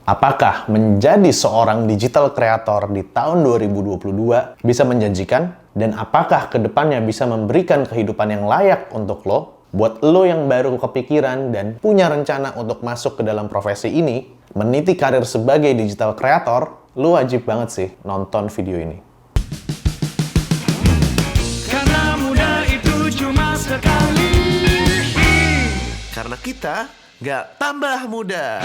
Apakah menjadi seorang digital creator di tahun 2022 bisa menjanjikan? Dan apakah kedepannya bisa memberikan kehidupan yang layak untuk lo? Buat lo yang baru kepikiran dan punya rencana untuk masuk ke dalam profesi ini, meniti karir sebagai digital creator, lo wajib banget sih nonton video ini. Karena muda itu cuma sekali. Karena kita nggak tambah muda.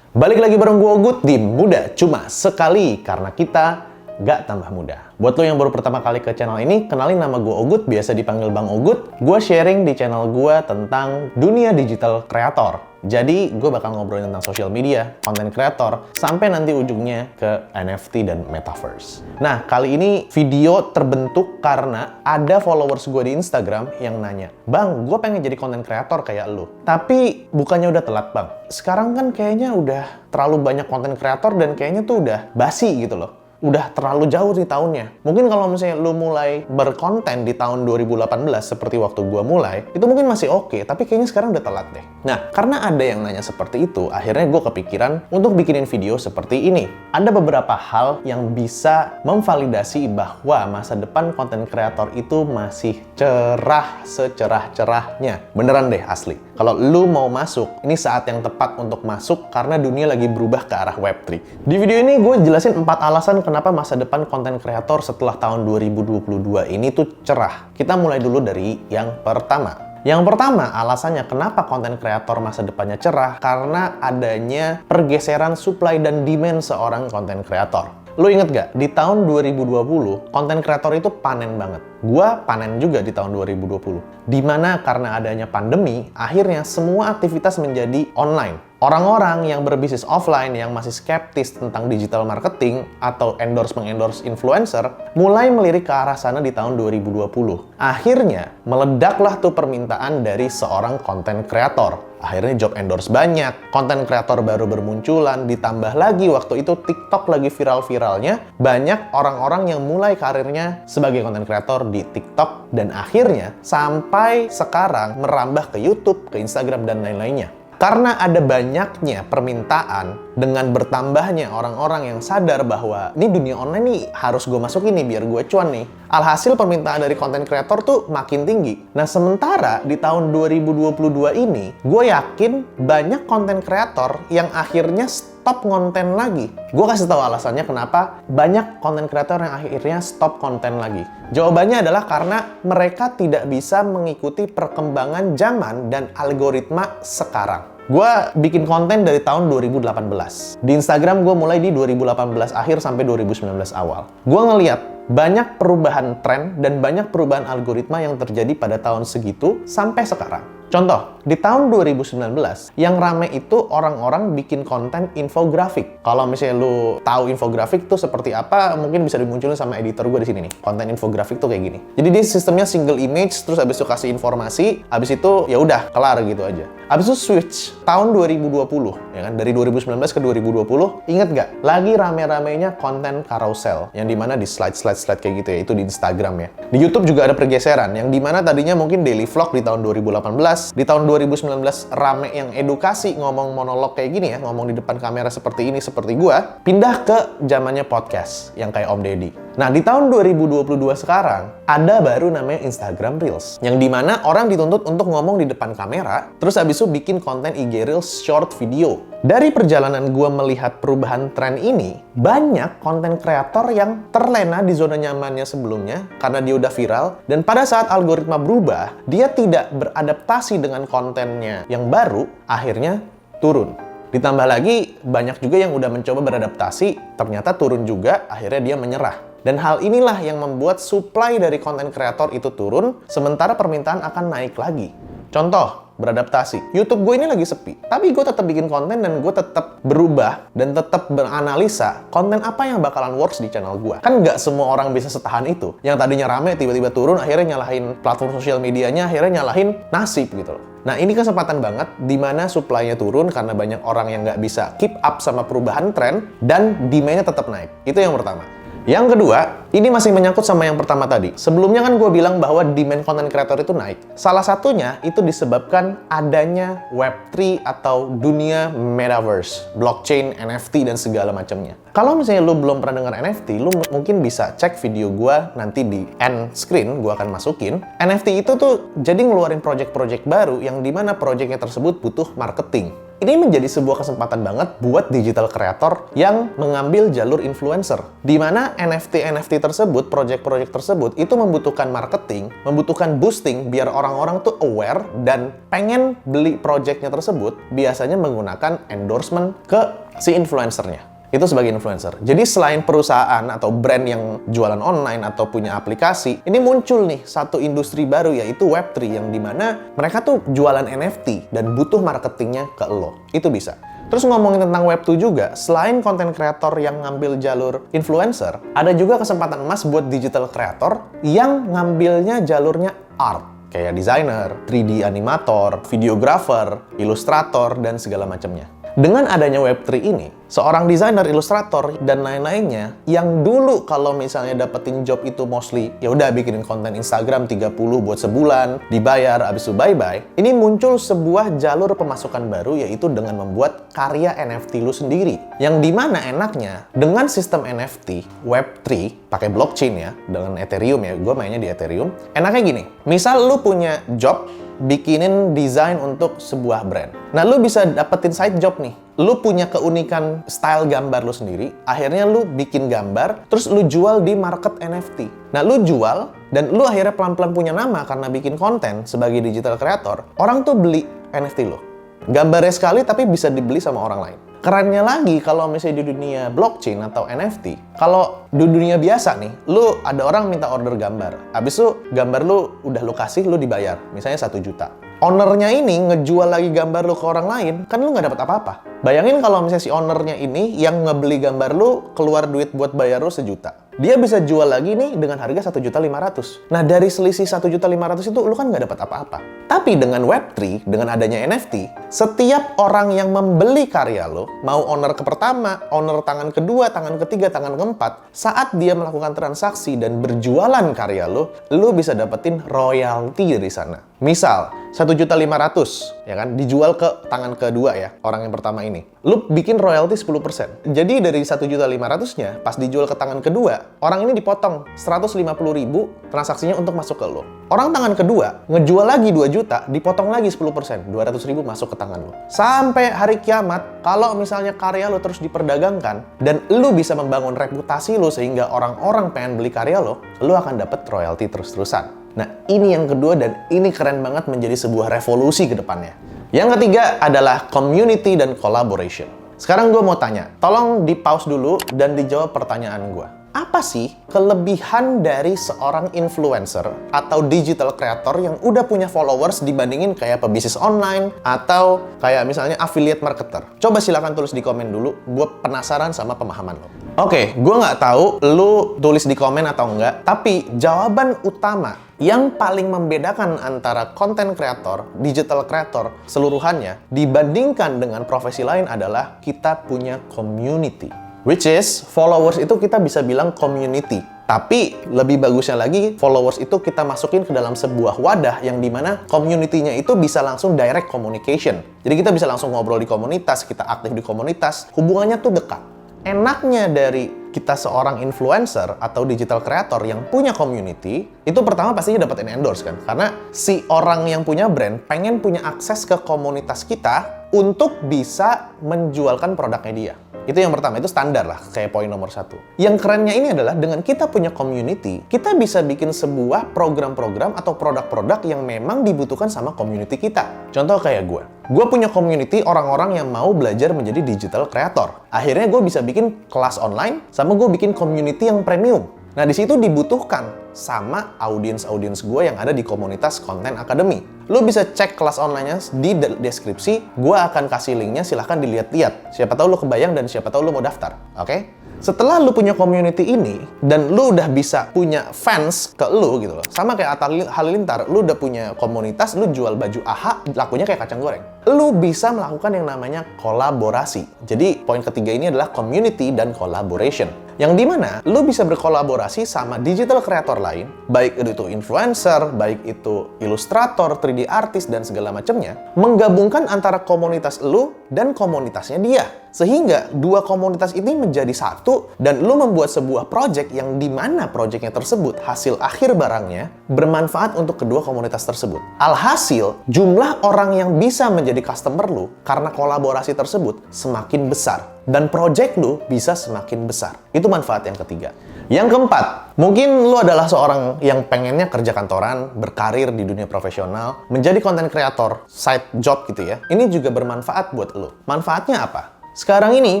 Balik lagi bareng gue Ogut di Muda Cuma Sekali, karena kita gak tambah muda. Buat lo yang baru pertama kali ke channel ini, kenalin nama gue Ogut, biasa dipanggil Bang Ogut. Gue sharing di channel gue tentang dunia digital creator. Jadi gue bakal ngobrolin tentang social media, content creator, sampai nanti ujungnya ke NFT dan metaverse. Nah, kali ini video terbentuk karena ada followers gue di Instagram yang nanya, "Bang, gue pengen jadi content creator kayak lu. Tapi bukannya udah telat, Bang? Sekarang kan kayaknya udah terlalu banyak content creator dan kayaknya tuh udah basi gitu loh. Udah terlalu jauh di tahunnya. Mungkin kalau misalnya lu mulai berkonten di tahun 2018 seperti waktu gua mulai, itu mungkin masih oke, tapi kayaknya sekarang udah telat deh." Nah, karena ada yang nanya seperti itu, akhirnya gua kepikiran untuk bikinin video seperti ini. Ada beberapa hal yang bisa memvalidasi bahwa masa depan konten kreator itu masih cerah secerah-cerahnya. Beneran deh, asli. Kalau lu mau masuk, ini saat yang tepat untuk masuk karena dunia lagi berubah ke arah Web3. Di video ini gue jelasin 4 alasan kenapa masa depan konten kreator setelah tahun 2022 ini tuh cerah. Kita mulai dulu dari yang pertama. Yang pertama, alasannya kenapa konten kreator masa depannya cerah, karena adanya pergeseran supply dan demand seorang konten kreator. Lu inget gak? Di tahun 2020, konten kreator itu panen banget. Gua panen juga di tahun 2020. Dimana karena adanya pandemi, akhirnya semua aktivitas menjadi online. Orang-orang yang berbisnis offline yang masih skeptis tentang digital marketing atau endorse-mengendorse influencer mulai melirik ke arah sana di tahun 2020. Akhirnya, meledaklah tuh permintaan dari seorang konten kreator. Akhirnya job endorse banyak, konten kreator baru bermunculan, ditambah lagi waktu itu TikTok lagi viral-viralnya, banyak orang-orang yang mulai karirnya sebagai konten kreator di TikTok, dan akhirnya sampai sekarang merambah ke YouTube, ke Instagram, dan lain-lainnya. Karena ada banyaknya permintaan dengan bertambahnya orang-orang yang sadar bahwa ini dunia online nih harus gue masukin nih biar gue cuan nih. Alhasil permintaan dari konten kreator tuh makin tinggi. Nah, sementara di tahun 2022 ini, gue yakin banyak konten kreator yang akhirnya stop konten lagi. Gue kasih tahu alasannya kenapa banyak konten kreator yang akhirnya stop konten lagi. Jawabannya adalah karena mereka tidak bisa mengikuti perkembangan zaman dan algoritma sekarang. Gue bikin konten dari tahun 2018. Di Instagram gue mulai di 2018 akhir sampai 2019 awal. Gue ngeliat banyak perubahan tren dan banyak perubahan algoritma yang terjadi pada tahun segitu sampai sekarang. Contoh, di tahun 2019, yang rame itu orang-orang bikin konten infografik. Kalau misalnya lu tahu infografik tuh seperti apa, mungkin bisa dimunculin sama editor gue di sini nih. Konten infografik tuh kayak gini. Jadi dia sistemnya single image, terus abis itu kasih informasi, abis itu ya udah kelar gitu aja. Abis itu switch tahun 2020, ya kan? Dari 2019 ke 2020, inget gak? Lagi rame-ramenya konten carousel, yang dimana di slide kayak gitu ya, itu di Instagram ya. Di YouTube juga ada pergeseran, yang dimana tadinya mungkin daily vlog di tahun 2018, di tahun 2019 rame yang edukasi, ngomong monolog kayak gini ya, ngomong di depan kamera seperti ini, seperti gua, pindah ke zamannya podcast yang kayak Om Deddy. Nah, di tahun 2022 sekarang, ada baru namanya Instagram Reels, yang dimana orang dituntut untuk ngomong di depan kamera, terus habis itu bikin konten IG Reels short video. Dari perjalanan gua melihat perubahan tren ini, banyak konten kreator yang terlena di zona nyamannya sebelumnya, karena dia udah viral, dan pada saat algoritma berubah, dia tidak beradaptasi dengan kontennya yang baru, akhirnya turun. Ditambah lagi, banyak juga yang udah mencoba beradaptasi, ternyata turun juga, akhirnya dia menyerah. Dan hal inilah yang membuat supply dari konten kreator itu turun, sementara permintaan akan naik lagi. Contoh, beradaptasi. YouTube gue ini lagi sepi, tapi gue tetap bikin konten dan gue tetap berubah dan tetap beranalisa konten apa yang bakalan works di channel gue. Kan nggak semua orang bisa setahan itu. Yang tadinya rame, tiba-tiba turun, akhirnya nyalahin platform sosial medianya, akhirnya nyalahin nasib gitu loh. Nah, ini kesempatan banget di mana supply-nya turun karena banyak orang yang nggak bisa keep up sama perubahan tren dan demand-nya tetap naik. Itu yang pertama. Yang kedua, ini masih menyangkut sama yang pertama tadi. Sebelumnya kan gue bilang bahwa demand content creator itu naik. Salah satunya itu disebabkan adanya Web3 atau dunia metaverse, blockchain, NFT, dan segala macamnya. Kalau misalnya lu belum pernah dengar NFT, lu mungkin bisa cek video gue nanti di end screen, gue akan masukin. NFT itu tuh jadi ngeluarin project-project baru yang dimana projectnya tersebut butuh marketing. Ini menjadi sebuah kesempatan banget buat digital creator yang mengambil jalur influencer. Di mana NFT tersebut, project-project tersebut, itu membutuhkan marketing, membutuhkan boosting biar orang-orang tuh aware dan pengen beli projectnya tersebut, biasanya menggunakan endorsement ke si influencernya. Itu sebagai influencer. Jadi selain perusahaan atau brand yang jualan online atau punya aplikasi, ini muncul nih satu industri baru yaitu Web3 yang dimana mereka tuh jualan NFT dan butuh marketingnya ke lo. Itu bisa. Terus ngomongin tentang Web2 juga, selain konten kreator yang ngambil jalur influencer, ada juga kesempatan emas buat digital creator yang ngambilnya jalurnya art. Kayak desainer, 3D animator, videographer, ilustrator, dan segala macamnya. Dengan adanya Web3 ini, seorang desainer, ilustrator, dan lain-lainnya yang dulu kalau misalnya dapetin job itu mostly ya udah bikinin konten Instagram 30 buat sebulan, dibayar, abis itu bye-bye. Ini muncul sebuah jalur pemasukan baru yaitu dengan membuat karya NFT lu sendiri. Yang dimana enaknya dengan sistem NFT Web3 pakai blockchain ya, dengan Ethereum ya, gue mainnya di Ethereum. Enaknya gini, misal lu punya job bikinin desain untuk sebuah brand. Nah, lu bisa dapetin side job nih. Lu punya keunikan style gambar lu sendiri, akhirnya lu bikin gambar, terus lu jual di market NFT. Nah, lu jual, dan lu akhirnya pelan-pelan punya nama karena bikin konten sebagai digital creator, orang tuh beli NFT lu. Gambarnya sekali, tapi bisa dibeli sama orang lain. Kerennya lagi, kalau misalnya di dunia blockchain atau NFT, kalau di dunia biasa nih, lu ada orang minta order gambar. Habis itu gambar lu udah lu kasih, lu dibayar. Misalnya 1 juta. Ownernya ini ngejual lagi gambar lu ke orang lain, kan lu nggak dapat apa-apa. Bayangin kalau misalnya si ownernya ini yang ngebeli gambar lu keluar duit buat bayar lu 1 juta. Dia bisa jual lagi nih dengan harga 1.500.000. Nah, dari selisih 1.500.000 itu lu kan nggak dapat apa-apa. Tapi dengan Web3, dengan adanya NFT, setiap orang yang membeli karya lo, mau owner ke pertama, owner tangan kedua, tangan ketiga, tangan keempat, saat dia melakukan transaksi dan berjualan karya lo bisa dapetin royalti dari sana. Misal, 1.500.000, ya kan, dijual ke tangan kedua ya, orang yang pertama ini. Lu bikin royalti 10%. Jadi dari 1.500.000-nya, pas dijual ke tangan kedua, orang ini dipotong 150.000 transaksinya untuk masuk ke lo. Orang tangan kedua, ngejual lagi 2 juta, dipotong lagi 10%, 200.000 masuk ke tangan lo. Sampai hari kiamat, kalau misalnya karya lo terus diperdagangkan, dan lo bisa membangun reputasi lo sehingga orang-orang pengen beli karya lo akan dapet royalti terus-terusan. Nah, ini yang kedua dan ini keren banget menjadi sebuah revolusi ke depannya. Yang ketiga adalah community dan collaboration. Sekarang gue mau tanya, tolong di-pause dulu dan dijawab pertanyaan gue. Apa sih kelebihan dari seorang influencer atau digital creator yang udah punya followers dibandingin kayak pebisnis online atau kayak misalnya affiliate marketer? Coba silakan tulis di komen dulu, gue penasaran sama pemahaman lo. Oke, gue nggak tahu lu tulis di komen atau enggak, tapi jawaban utama yang paling membedakan antara content creator, digital creator seluruhannya dibandingkan dengan profesi lain adalah kita punya community. Which is, followers itu kita bisa bilang community. Tapi lebih bagusnya lagi, followers itu kita masukin ke dalam sebuah wadah yang dimana community-nya itu bisa langsung direct communication. Jadi kita bisa langsung ngobrol di komunitas, kita aktif di komunitas, hubungannya tuh dekat. Enaknya dari kita seorang influencer atau digital creator yang punya community, itu pertama pastinya dapetin endorse kan? Karena si orang yang punya brand pengen punya akses ke komunitas kita untuk bisa menjualkan produknya dia. Itu yang pertama, itu standar lah, kayak poin nomor 1. Yang kerennya ini adalah dengan kita punya community, kita bisa bikin sebuah program-program atau produk-produk yang memang dibutuhkan sama community kita. Contoh kayak gue. Gue punya community orang-orang yang mau belajar menjadi digital creator. Akhirnya gue bisa bikin kelas online, sama gue bikin community yang premium. Nah, di situ dibutuhkan sama audiens-audiens gue yang ada di komunitas Content Academy. Lo bisa cek kelas online-nya di deskripsi, gue akan kasih linknya, silahkan dilihat-lihat. Siapa tahu lo kebayang dan siapa tahu lo mau daftar, oke? Setelah lo punya community ini, dan lo udah bisa punya fans ke lo gitu loh. Sama kayak Atta Halilintar, lo udah punya komunitas, lo jual baju AHA, lakunya kayak kacang goreng. Lo bisa melakukan yang namanya kolaborasi. Jadi, poin ketiga ini adalah community dan collaboration. yang dimana lu bisa berkolaborasi sama digital creator lain, baik itu influencer, baik itu ilustrator, 3D artist, dan segala macamnya, menggabungkan antara komunitas lu dan komunitasnya dia. Sehingga dua komunitas ini menjadi satu dan lu membuat sebuah project yang dimana projectnya tersebut, hasil akhir barangnya, bermanfaat untuk kedua komunitas tersebut. Alhasil, jumlah orang yang bisa menjadi customer lu karena kolaborasi tersebut semakin besar. Dan project lu bisa semakin besar. Itu manfaat yang ketiga. Yang keempat, mungkin lu adalah seorang yang pengennya kerja kantoran, berkarir di dunia profesional, menjadi content creator, side job gitu ya. Ini juga bermanfaat buat lu. Manfaatnya apa? Sekarang ini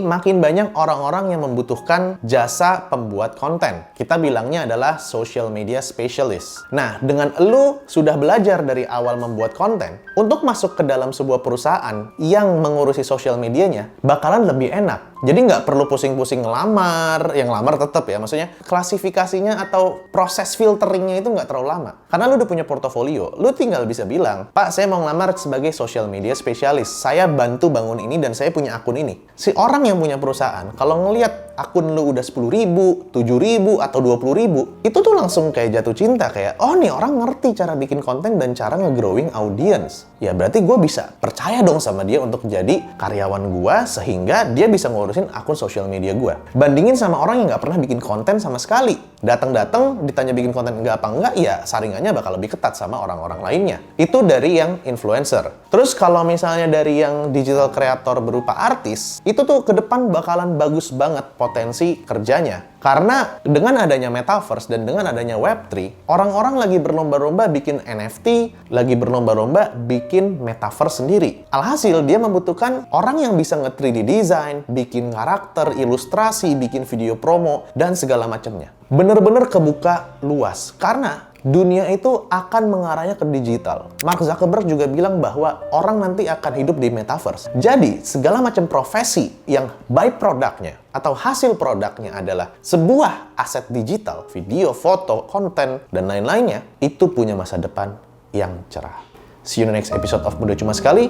makin banyak orang-orang yang membutuhkan jasa pembuat konten. Kita bilangnya adalah social media specialist. Nah, dengan lu sudah belajar dari awal membuat konten, untuk masuk ke dalam sebuah perusahaan yang mengurusi social medianya, bakalan lebih enak. Jadi nggak perlu pusing-pusing ngelamar, yang ngelamar tetap ya, maksudnya klasifikasinya atau proses filteringnya itu nggak terlalu lama. Karena lu udah punya portofolio, lu tinggal bisa bilang, Pak, saya mau ngelamar sebagai social media specialist, saya bantu bangun ini dan saya punya akun ini. Si orang yang punya perusahaan, kalau ngelihat akun lu udah 10.000, 7.000, atau 20.000, itu tuh langsung kayak jatuh cinta, kayak, oh nih orang ngerti cara bikin konten dan cara nge-growing audience. Ya berarti gue bisa percaya dong sama dia untuk jadi karyawan gue, sehingga dia bisa ngurusin akun sosial media gue. Bandingin sama orang yang nggak pernah bikin konten sama sekali. Datang-datang, ditanya bikin konten enggak apa enggak, ya saringannya bakal lebih ketat sama orang-orang lainnya. Itu dari yang influencer. Terus kalau misalnya dari yang digital creator berupa artis, itu tuh ke depan bakalan bagus banget potensi kerjanya. Karena dengan adanya metaverse dan dengan adanya Web3, orang-orang lagi berlomba-lomba bikin NFT, lagi berlomba-lomba bikin metaverse sendiri. Alhasil, dia membutuhkan orang yang bisa nge-3D design, bikin karakter, ilustrasi, bikin video promo, dan segala macamnya. Bener-bener kebuka luas. Karena dunia itu akan mengarahnya ke digital. Mark Zuckerberg juga bilang bahwa orang nanti akan hidup di metaverse. Jadi, segala macam profesi yang byproduct-nya atau hasil produknya adalah sebuah aset digital, video, foto, konten, dan lain-lainnya, itu punya masa depan yang cerah. See you in the next episode of Muda Cuma Sekali,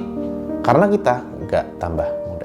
karena kita nggak tambah muda.